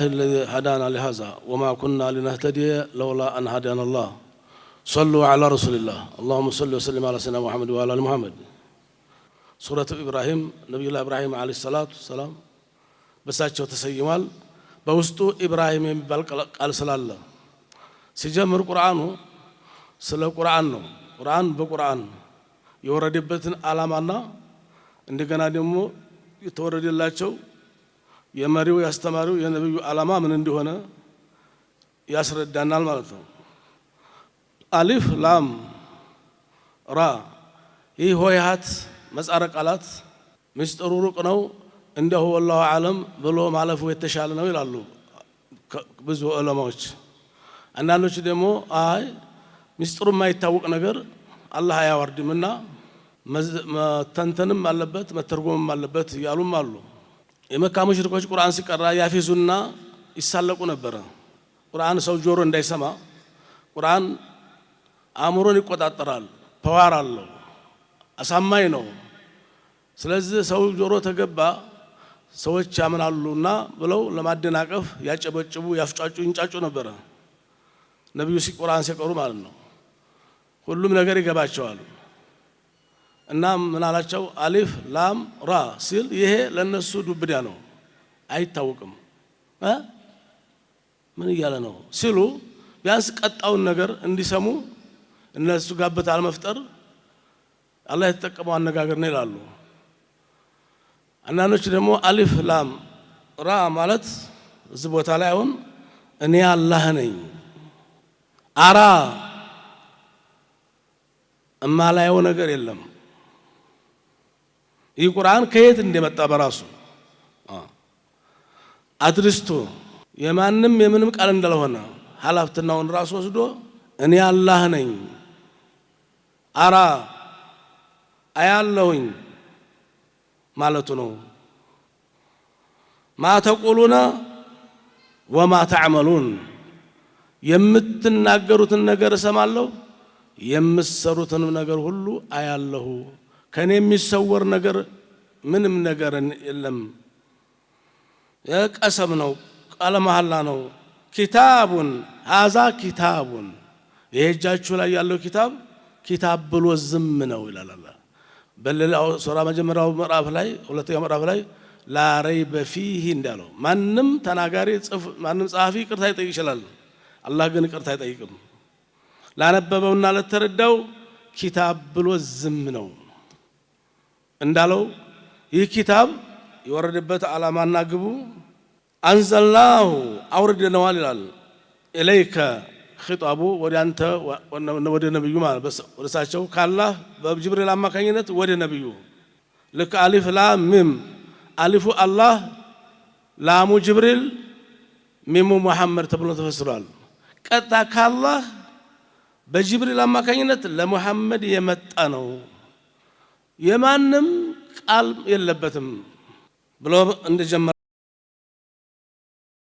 الذي هدانا لهذا وما كنا لنهتدي لولا أن هدانا الله صلوا على رسول الله اللهم صل وسلم على سيدنا محمد وعلى آل محمد سورة إبراهيم نبي الله إبراهيم عليه الصلاة والسلام بساتشو تسيمال بوستو إبراهيم قال صلى الله سيجمر قرآنه سلا قرآنه قرآن بقرآن يورد بيتن علامنا عندنا دمو يتورد الله شو የመሪው ያስተማሪው የነብዩ ዓላማ ምን እንደሆነ ያስረዳናል ማለት ነው። አሊፍ ላም ራ ይህ ሆያት መጻረ ቃላት ምስጢሩ ሩቅ ነው እንደው والله ዓለም ብሎ ማለፉ የተሻለ ነው ይላሉ ብዙ ዑለማዎች። አንዳንዶች ደግሞ አይ ምስጢሩ የማይታወቅ ነገር አላህ አያወርድምና መተንተንም አለበት መተርጎምም አለበት ያሉም አሉ። የመካ ሙሽሪኮች ቁርአን ሲቀራ ያፊዙና ይሳለቁ ነበር። ቁርአን ሰው ጆሮ እንዳይሰማ ቁርአን አእምሮን ይቆጣጠራል፣ ፓወር አለው፣ አሳማኝ ነው። ስለዚህ ሰው ጆሮ ተገባ ሰዎች ያምናሉና ብለው ለማደናቀፍ ያጨበጭቡ ያፍጫጩ ይንጫጩ ነበር። ነብዩ ቁርአን ሲቀሩ ማለት ነው። ሁሉም ነገር ይገባቸዋል። እና ምን አላቸው አሊፍ ላም ራ ሲል ይሄ ለነሱ ዱብዳ ነው አይታወቅም ምን ይያለ ነው ሲሉ ቢያንስ ቀጣውን ነገር እንዲሰሙ እነሱ ጋበታል መፍጠር አላህ የተጠቀመው አነጋገር ነው ይላሉ። አንዳንዶች ደግሞ አሊፍ ላም ራ ማለት እዚህ ቦታ ላይ አሁን እኔ አላህ ነኝ አራ እማላየው ነገር የለም። ይህ ቁርአን ከየት እንደመጣ በራሱ አድርስቶ የማንም የምንም ቃል እንዳልሆነ ሐላፍትናውን ራሱ ወስዶ እኔ አላህ ነኝ አራ አያለሁኝ ማለቱ ነው። ማ ተቁሉና ወማ ተዕመሉን የምትናገሩትን ነገር እሰማለሁ የምትሰሩትን ነገር ሁሉ አያለሁ ከኔ የሚሰወር ነገር ምንም ነገር የለም። የቀሰም ነው ቃለ መሐላ ነው። ኪታቡን ሀዛ ኪታቡን የእጃችሁ ላይ ያለው ኪታብ ብሎ ዝም ነው ይላል አላህ በሌላው ሱራ መጀመሪያው ምዕራፍ ላይ ሁለተኛው ምዕራፍ ላይ ላ ረይበ ፊህ እንዳለው ማንም ተናጋሪ ማንም ጸሐፊ ይቅርታ ይጠይቅ ይችላል። አላህ ግን ይቅርታ አይጠይቅም። ላነበበውና ለተረዳው ኪታብ ብሎ ዝም ነው እንዳለው ይህ ኪታብ የወረደበት ዓላማና ግቡ አንዘልናሁ አውርደነዋል ይላል። ኢለይከ ኺጣቡ ወደ አንተ ወደ ነብዩ ማለት ወደሳቸው ካላህ በጅብሪል አማካኝነት ወደ ነብዩ ልክ አሊፍ ላም ሚም አሊፉ አላህ ላሙ ጅብሪል ሚሙ መሐመድ ተብሎ ተፈስሯል። ቀጣ ካላህ በጅብሪል አማካኝነት ለሙሐመድ የመጣ ነው የማንም ቃል የለበትም ብሎ እንደጀመረ